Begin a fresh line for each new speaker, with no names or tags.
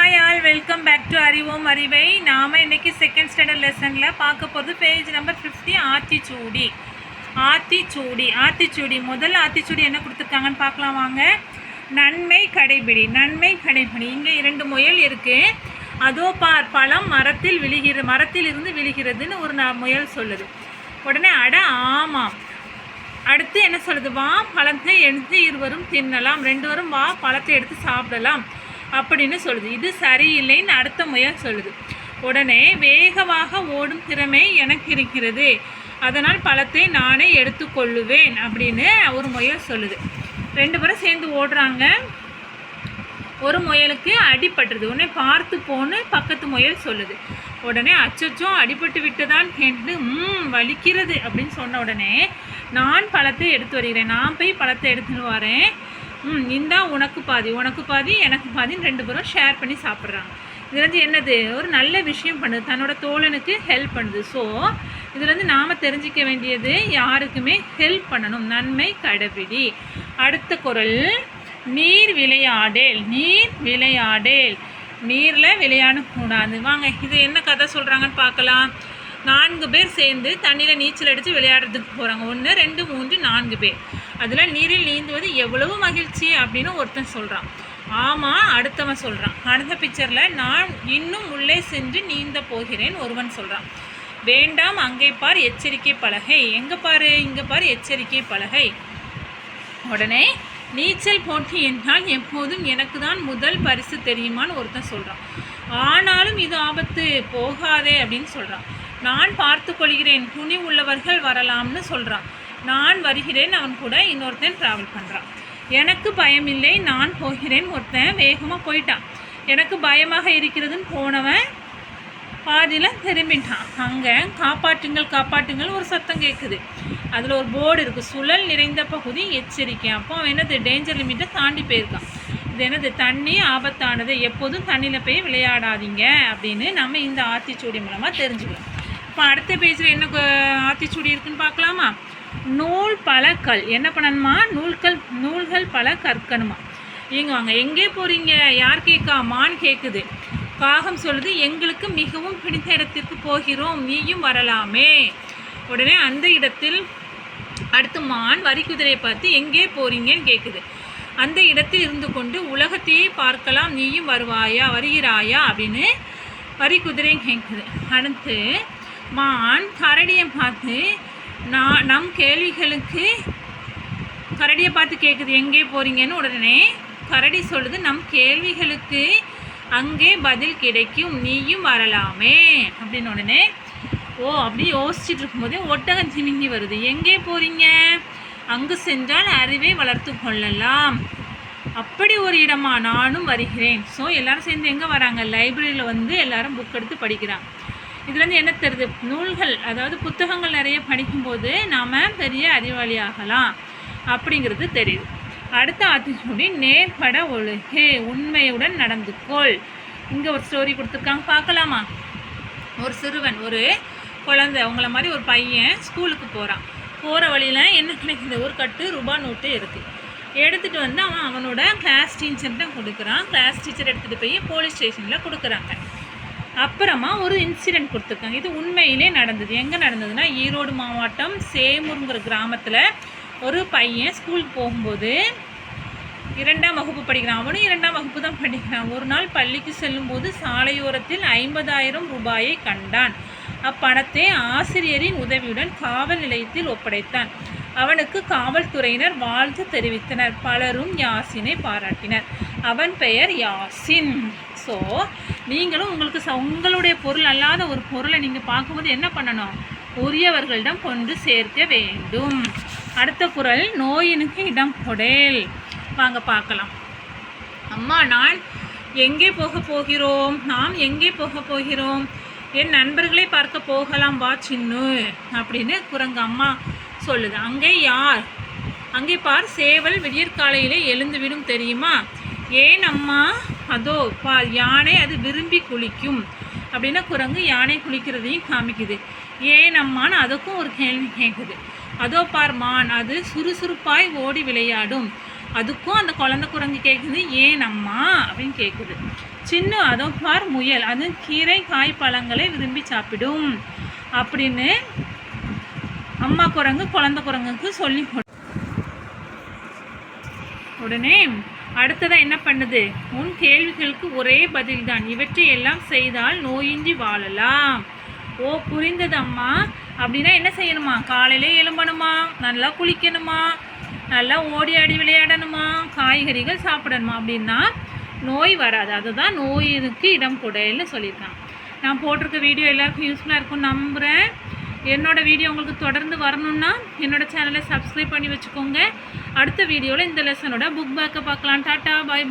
Hi all, welcome back to அறிவோம் அறிவை. நாம் இன்றைக்கி செகண்ட் ஸ்டாண்டர்ட் லெசனில் பார்க்க போகிறது பேஜ் நம்பர் 50 ஆத்திச்சூடி. ஆத்திச்சூடி முதல் ஆத்திச்சூடி என்ன கொடுத்துருக்காங்கன்னு பார்க்கலாம் வாங்க. நன்மை கடைபிடி. இங்கே 2 முயல் இருக்குது. அதோ பார், பழம் மரத்திலிருந்து விழுகிறதுன்னு ஒரு முயல் சொல்லுது. உடனே அட ஆமாம். அடுத்து என்ன சொல்லுது? வா, பழத்தை எடுத்து இருவரும் தின்னலாம், 2 பேரும் வா பழத்தை எடுத்து சாப்பிடலாம் அப்படின்னு சொல்லுது. இது சரியில்லைன்னு அடுத்த முயல் சொல்லுது. உடனே வேகமாக ஓடும் திறமை எனக்கு இருக்கிறது, அதனால் பழத்தை நானே எடுத்துக்கொள்ளுவேன் அப்படின்னு ஒரு முயல் சொல்லுது. 2 பேரும் சேர்ந்து ஓடுறாங்க. ஒரு முயலுக்கு அடிபட்டுருது. உடனே பார்த்து போன்னு பக்கத்து முயல் சொல்லுது. உடனே அச்சச்சோ அடிபட்டு விட்டுதான் கேட்டு வலிக்கிறது அப்படின்னு சொன்ன உடனே நான் பழத்தை எடுத்து வருகிறேன், நான் போய் பழத்தை எடுத்துன்னு வரேன், இந்தா உனக்கு பாதி எனக்கு பாதின்னு 2 பேரும் ஷேர் பண்ணி சாப்பிட்றாங்க. இதுலேருந்து என்னது? ஒரு நல்ல விஷயம் பண்ணுது, தன்னோட தோழனுக்கு ஹெல்ப் பண்ணுது. ஸோ இதுலேருந்து நாம் தெரிஞ்சிக்க வேண்டியது, யாருக்குமே ஹெல்ப் பண்ணணும், நன்மை கடைபிடி. அடுத்த குறள், நீர் விளையாடேல். நீரில் விளையாடக்கூடாது. வாங்க, இது என்ன கதை சொல்கிறாங்கன்னு பார்க்கலாம். 4 பேர் சேர்ந்து தண்ணியில் நீச்சல் அடித்து விளையாடுறதுக்கு போகிறாங்க. 1 2 3 4 பேர். அதில் நீரில் நீந்துவது எவ்வளவு மகிழ்ச்சி அப்படின்னு ஒருத்தன் சொல்கிறான். ஆமாம், அடுத்தவன் சொல்கிறான். அடுத்த பிக்சரில் நான் இன்னும் உள்ளே சென்று நீந்த போகிறேன் ஒருவன் சொல்கிறான். வேண்டாம், அங்கே பார் எச்சரிக்கை பலகை. எங்கே பாரு? இங்கே பார் எச்சரிக்கை பலகை. உடனே நீச்சல் போட்டி என்றால் எப்போதும் எனக்கு தான் முதல் பரிசு தெரியுமான்னு ஒருத்தன் சொல்கிறான். ஆனாலும் இது ஆபத்து, போகாதே அப்படின்னு சொல்கிறான். நான் பார்த்து கொள்கிறேன், துணி உள்ளவர்கள் வரலாம்னு சொல்கிறான். நான் வருகிறேன் அவன் கூட இன்னொருத்தன் ட்ராவல் பண்ணுறான். எனக்கு பயமில்லை, நான் போகிறேன். ஒருத்தன் வேகமாக போயிட்டான். எனக்கு பயமாக இருக்கிறதுன்னு போனவன் பாதியில் திரும்பிட்டான். அங்கே காப்பாற்றுங்கள் ஒரு சத்தம் கேட்குது. அதில் ஒரு போர்டு இருக்குது, சுழல் நிறைந்த பகுதி எச்சரிக்கை. அப்போ அவன் என்னது? டேஞ்சர் லிமிட்டை தாண்டி போயிருக்கான். இது என்னது? தண்ணி ஆபத்தானது, எப்போதும் தண்ணியில் போய் விளையாடாதீங்க அப்படின்னு நம்ம இந்த ஆத்திச்சூடி மூலமாக தெரிஞ்சுக்கலாம். இப்போ அடுத்த பேஜில் என்ன ஆத்திச்சூடி இருக்குன்னு பார்க்கலாமா? நூல் பல கல். என்ன பண்ணணுமா? நூல்கள் பல கற்கணுமா. இங்கே வாங்க. எங்கே போகிறீங்க? யார் கேட்கா? மான் கேட்குது. காகம் சொல்லுது, எங்களுக்கு மிகவும் பிடித்த இடத்திற்கு போகிறோம், நீயும் வரலாமே. உடனே அந்த இடத்தில் அடுத்து மான் வரிக்குதிரையை பார்த்து எங்கே போகிறீங்கன்னு கேட்குது. அந்த இடத்தில் இருந்து கொண்டு உலகத்தையே பார்க்கலாம், நீயும் வருகிறாயா அப்படின்னு வரிக்குதிரை கேட்குது. அடுத்து மான் கரடியை பார்த்து நம் கேள்விகளுக்கு கரடியை பார்த்து கேட்குது, எங்கே போகிறீங்கன்னு. உடனே கரடி சொல்லுது, நம் கேள்விகளுக்கு அங்கே பதில் கிடைக்கும், நீயும் வரலாமே அப்படின்னு. உடனே அப்படி யோசிச்சுட்டு இருக்கும்போதே ஒட்டகம் சிமிங்கி வருது. எங்கே போகிறீங்க? அங்கு சென்றால் அறிவை வளர்த்து கொள்ளலாம், அப்படி ஒரு இடமா? நானும் வருகிறேன். ஸோ எல்லோரும் சேர்ந்து எங்கே வராங்க? லைப்ரரியில் வந்து எல்லோரும் புக் எடுத்து படிக்கிறாங்க. இதுலேருந்து என்ன தெரியுது? நூல்கள், அதாவது புத்தகங்கள் நிறைய படிக்கும்போது நாம் பெரிய அறிவாளி ஆகலாம் அப்படிங்கிறது தெரியுது. அடுத்த ஆத்திச்சூடி, நேர்பட ஒழுகு, உண்மையுடன் நடந்துக்கொள். இங்கே ஒரு ஸ்டோரி கொடுத்துருக்காங்க, பார்க்கலாமா? ஒரு சிறுவன், ஒரு குழந்தை, அவங்கள மாதிரி ஒரு பையன் ஸ்கூலுக்கு போகிறான். போகிற வழியில் என்ன கிடைக்குது? ஒரு கட்டு ரூபாய் நோட்டு இருக்குது. எடுத்துகிட்டு வந்து அவனோட கிளாஸ் டீச்சர்கிட்ட கொடுக்குறான். கிளாஸ் டீச்சர் எடுத்துகிட்டு போய் போலீஸ் ஸ்டேஷனில் கொடுக்குறாங்க. அப்புறமா ஒரு இன்சிடெண்ட் கொடுத்துருக்காங்க. இது உண்மையிலே நடந்தது. எங்கே நடந்ததுன்னா, ஈரோடு மாவட்டம் சேமூருங்கிற கிராமத்தில் ஒரு பையன் ஸ்கூலுக்கு போகும்போது 2ஆம் வகுப்பு படிக்கிறான். அவனும் 2ஆம் வகுப்பு தான் படிக்கிறான். ஒரு நாள் பள்ளிக்கு செல்லும்போது சாலையோரத்தில் 50,000 ரூபாயை கண்டான். அப்பணத்தை ஆசிரியரின் உதவியுடன் காவல் நிலையத்தில் ஒப்படைத்தான். அவனுக்கு காவல்துறையினர் வாழ்த்து தெரிவித்தனர். பலரும் யாசினை பாராட்டினர். அவன் பெயர் யாசின். ஸோ நீங்களும் உங்களுடைய பொருள் அல்லாத ஒரு பொருளை நீங்கள் பார்க்கும்போது என்ன பண்ணணும்? உரியவர்களிடம் கொண்டு சேர்க்க வேண்டும். அடுத்த குறள், நோயினுக்கு இடம் கொடேல். வாங்க பார்க்கலாம். அம்மா, நாம் எங்கே போக போகிறோம்? என் நண்பர்களை பார்க்க போகலாம், வா சின்னு அப்படின்னு குரங்கு அம்மா சொல்லுது. அங்கே யார்? அங்கே பார், சேவல் விடியற்காலையிலே எழுந்துவிடும் தெரியுமா? ஏன் அம்மா? அதோ பார், யானை அது விரும்பி குளிக்கும் அப்படின்னா குரங்கு யானை குளிக்கிறதையும் காமிக்குது. ஏன் அம்மான்னு அதுக்கும் ஒரு கேள்வி கேட்குது. அதோ பார், மான் அது சுறுசுறுப்பாய் ஓடி விளையாடும். அதுக்கும் அந்த குழந்தை குரங்கு கேட்குது ஏன் அம்மா அப்படின்னு கேட்குது. சின்ன அதோ பார் முயல், அது கீரை காய் பழங்களை விரும்பி சாப்பிடும் அப்படின்னு அம்மா குரங்கு குழந்தை குரங்குக்கு சொல்லி உடனே அடுத்ததாக என்ன பண்ணுது, உன் கேள்விகளுக்கு ஒரே பதில்தான், இவற்றை எல்லாம் செய்தால் நோயின்றி வாழலாம். ஓ புரிந்தது அம்மா. அப்படின்னா என்ன செய்யணுமா, காலையிலே எழும்பணுமா, நல்லா குளிக்கணுமா, நல்லா ஓடி ஆடி விளையாடணுமா, காய்கறிகள் சாப்பிடணுமா, அப்படின்னா நோய் வராது. அதுதான் நோயிற்கு இடம் கொடைன்னு சொல்லியிருக்காங்க. நான் போட்டிருக்க வீடியோ எல்லாருக்கும் யூஸ்ஃபுல்லாக இருக்கும்னு நம்புகிறேன். என்னோடய வீடியோ உங்களுக்கு தொடர்ந்து வரணுன்னா என்னோடய சேனலை சப்ஸ்கிரைப் பண்ணி வச்சுக்கோங்க. அடுத்த வீடியோவில் இந்த லெசனோட புக் பேக்கை பார்க்கலாம். டாட்டா, பாய் பாய்.